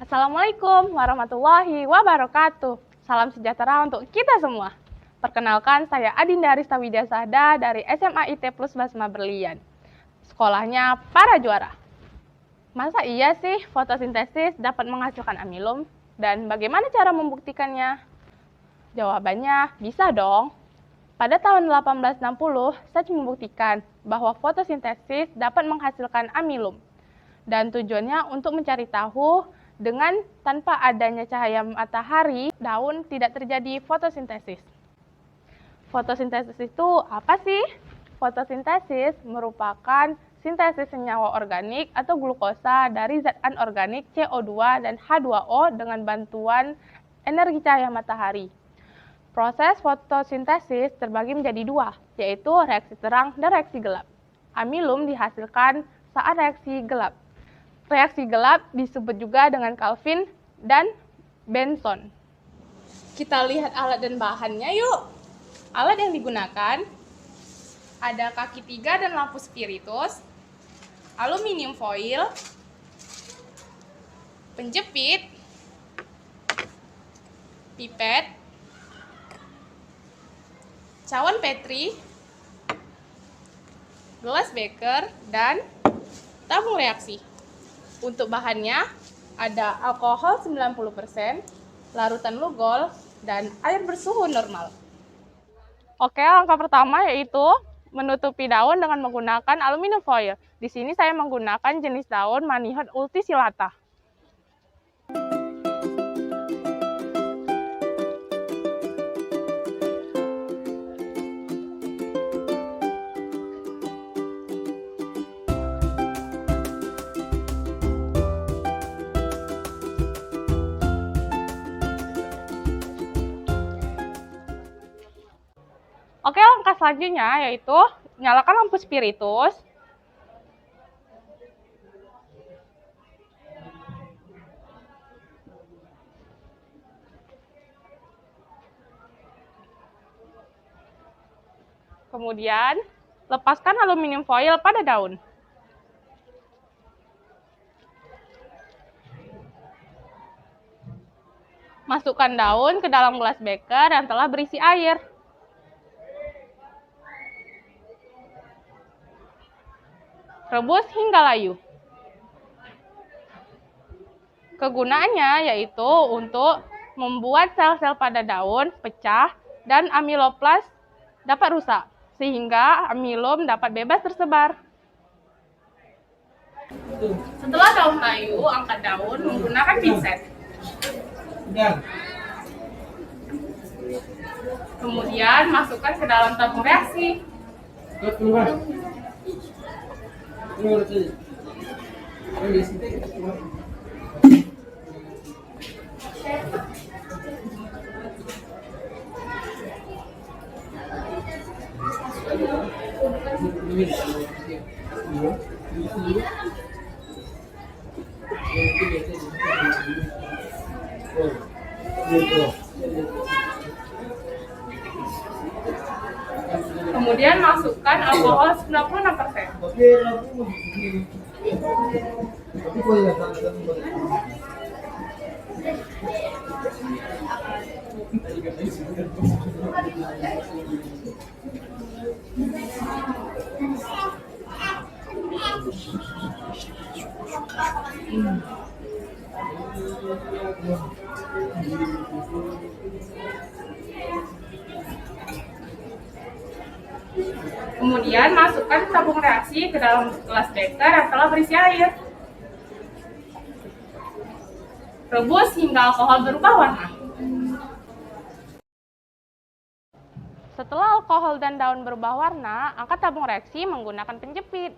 Assalamualaikum warahmatullahi wabarakatuh. Salam sejahtera untuk kita semua. Perkenalkan, saya Adinda Arista Widyasahda dari SMA IT Plus Basma Berlian. Sekolahnya para juara. Masa iya sih fotosintesis dapat menghasilkan amilum? Dan bagaimana cara membuktikannya? Jawabannya, bisa dong. Pada tahun 1860, Sachs membuktikan bahwa fotosintesis dapat menghasilkan amilum. Dan tujuannya untuk mencari tahu dengan tanpa adanya cahaya matahari, daun tidak terjadi fotosintesis. Fotosintesis itu apa sih? Fotosintesis merupakan sintesis senyawa organik atau glukosa dari zat anorganik CO2 dan H2O dengan bantuan energi cahaya matahari. Proses fotosintesis terbagi menjadi dua, yaitu reaksi terang dan reaksi gelap. Amilum dihasilkan saat reaksi gelap. Reaksi gelap disebut juga dengan Calvin dan Benson. Kita lihat alat dan bahannya yuk. Alat yang digunakan ada kaki 3 dan lampu spiritus, aluminium foil, penjepit, pipet, cawan Petri, gelas beker, dan tabung reaksi. Untuk bahannya ada alkohol 90%, larutan lugol, dan air bersuhu normal. Oke, langkah pertama yaitu menutupi daun dengan menggunakan aluminium foil. Di sini saya menggunakan jenis daun Manihot ultisilata. Oke, langkah selanjutnya yaitu nyalakan lampu spiritus. Kemudian, lepaskan aluminium foil pada daun. Masukkan daun ke dalam gelas beker yang telah berisi air. Rebus hingga layu. Kegunaannya yaitu untuk membuat sel-sel pada daun pecah dan amiloplas dapat rusak, sehingga amilum dapat bebas tersebar. Setelah daun layu, angkat daun menggunakan pinset. Kemudian masukkan ke dalam tabung reaksi. Kemudian masukkan alkohol 96%. Kemudian masukkan tabung reaksi ke dalam gelas beker yang telah berisi air. Rebus hingga alkohol berubah warna. Setelah alkohol dan daun berubah warna, angkat tabung reaksi menggunakan penjepit.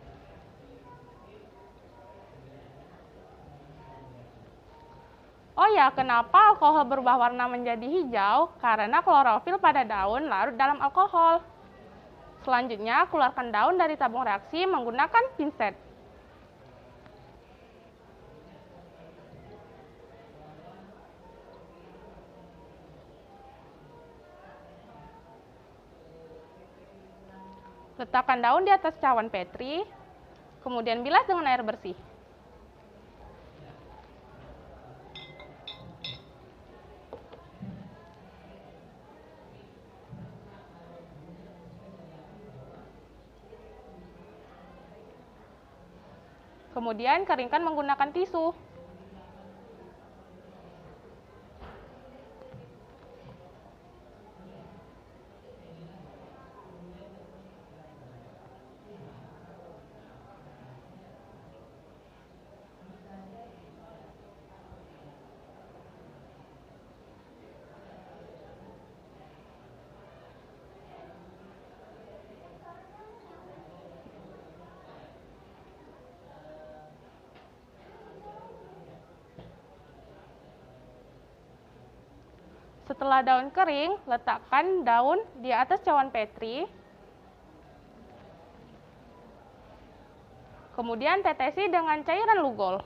Oh ya, kenapa alkohol berubah warna menjadi hijau? Karena klorofil pada daun larut dalam alkohol. Selanjutnya, keluarkan daun dari tabung reaksi menggunakan pinset. Letakkan daun di atas cawan Petri, kemudian bilas dengan air bersih. Kemudian keringkan menggunakan tisu. Setelah daun kering, letakkan daun di atas cawan Petri. Kemudian tetesi dengan cairan Lugol.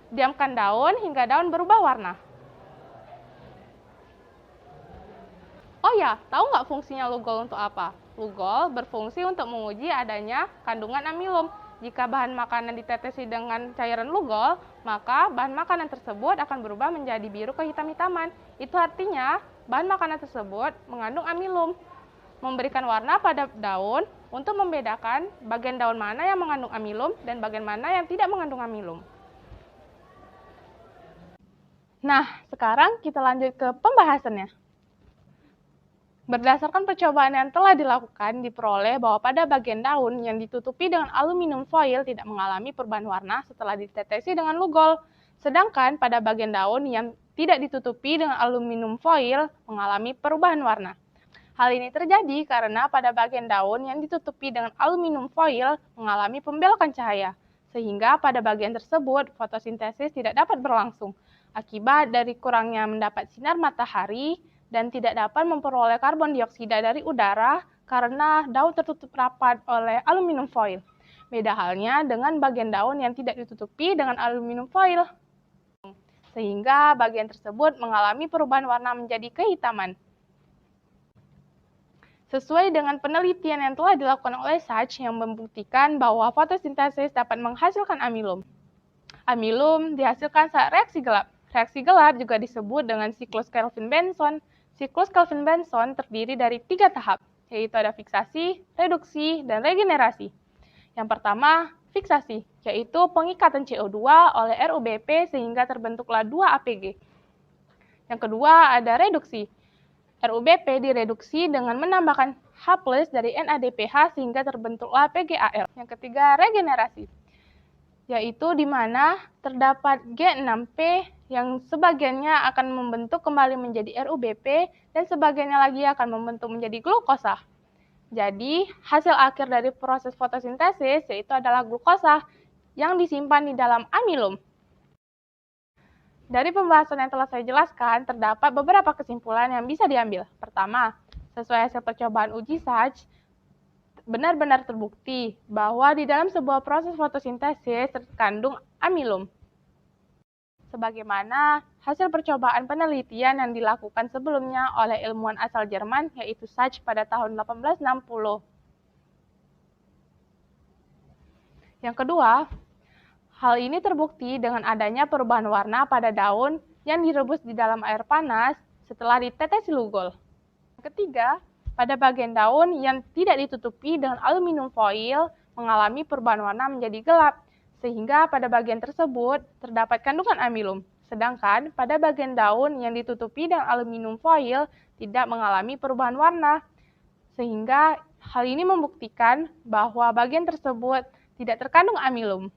Diamkan daun hingga daun berubah warna. Oh ya, tahu nggak fungsinya Lugol untuk apa? Lugol berfungsi untuk menguji adanya kandungan amilum. Jika bahan makanan ditetesi dengan cairan Lugol, maka bahan makanan tersebut akan berubah menjadi biru kehitam-hitaman. Itu artinya bahan makanan tersebut mengandung amilum. Memberikan warna pada daun untuk membedakan bagian daun mana yang mengandung amilum dan bagian mana yang tidak mengandung amilum. Nah, sekarang kita lanjut ke pembahasannya. Berdasarkan percobaan yang telah dilakukan, diperoleh bahwa pada bagian daun yang ditutupi dengan aluminium foil tidak mengalami perubahan warna setelah ditetesi dengan Lugol. Sedangkan pada bagian daun yang tidak ditutupi dengan aluminium foil mengalami perubahan warna. Hal ini terjadi karena pada bagian daun yang ditutupi dengan aluminium foil mengalami pembelokan cahaya, sehingga pada bagian tersebut fotosintesis tidak dapat berlangsung akibat dari kurangnya mendapat sinar matahari dan tidak dapat memperoleh karbon dioksida dari udara karena daun tertutup rapat oleh aluminium foil. Beda halnya dengan bagian daun yang tidak ditutupi dengan aluminium foil, sehingga bagian tersebut mengalami perubahan warna menjadi kehitaman. Sesuai dengan penelitian yang telah dilakukan oleh Sachs yang membuktikan bahwa fotosintesis dapat menghasilkan amilum. Amilum dihasilkan saat reaksi gelap. Reaksi gelap juga disebut dengan siklus Kelvin-Benson. Siklus Kelvin-Benson terdiri dari 3 tahap, yaitu ada fiksasi, reduksi, dan regenerasi. Yang pertama, fiksasi, yaitu pengikatan CO2 oleh RUBP sehingga terbentuklah 2 APG. Yang kedua, ada reduksi. RUBP direduksi dengan menambahkan H+ dari NADPH sehingga terbentuklah PGAL. Yang ketiga, regenerasi, yaitu di mana terdapat G6P yang sebagiannya akan membentuk kembali menjadi RUBP dan sebagiannya lagi akan membentuk menjadi glukosa. Jadi, hasil akhir dari proses fotosintesis yaitu adalah glukosa yang disimpan di dalam amilum. Dari pembahasan yang telah saya jelaskan, terdapat beberapa kesimpulan yang bisa diambil. Pertama, sesuai hasil percobaan uji Sachs, benar-benar terbukti bahwa di dalam sebuah proses fotosintesis terkandung amilum. Sebagaimana hasil percobaan penelitian yang dilakukan sebelumnya oleh ilmuwan asal Jerman, yaitu Sachs pada tahun 1860. Yang kedua, hal ini terbukti dengan adanya perubahan warna pada daun yang direbus di dalam air panas setelah ditetesi Lugol. Yang ketiga, pada bagian daun yang tidak ditutupi dengan aluminium foil mengalami perubahan warna menjadi gelap, sehingga pada bagian tersebut terdapat kandungan amilum. Sedangkan pada bagian daun yang ditutupi dengan aluminium foil tidak mengalami perubahan warna, sehingga hal ini membuktikan bahwa bagian tersebut tidak terkandung amilum.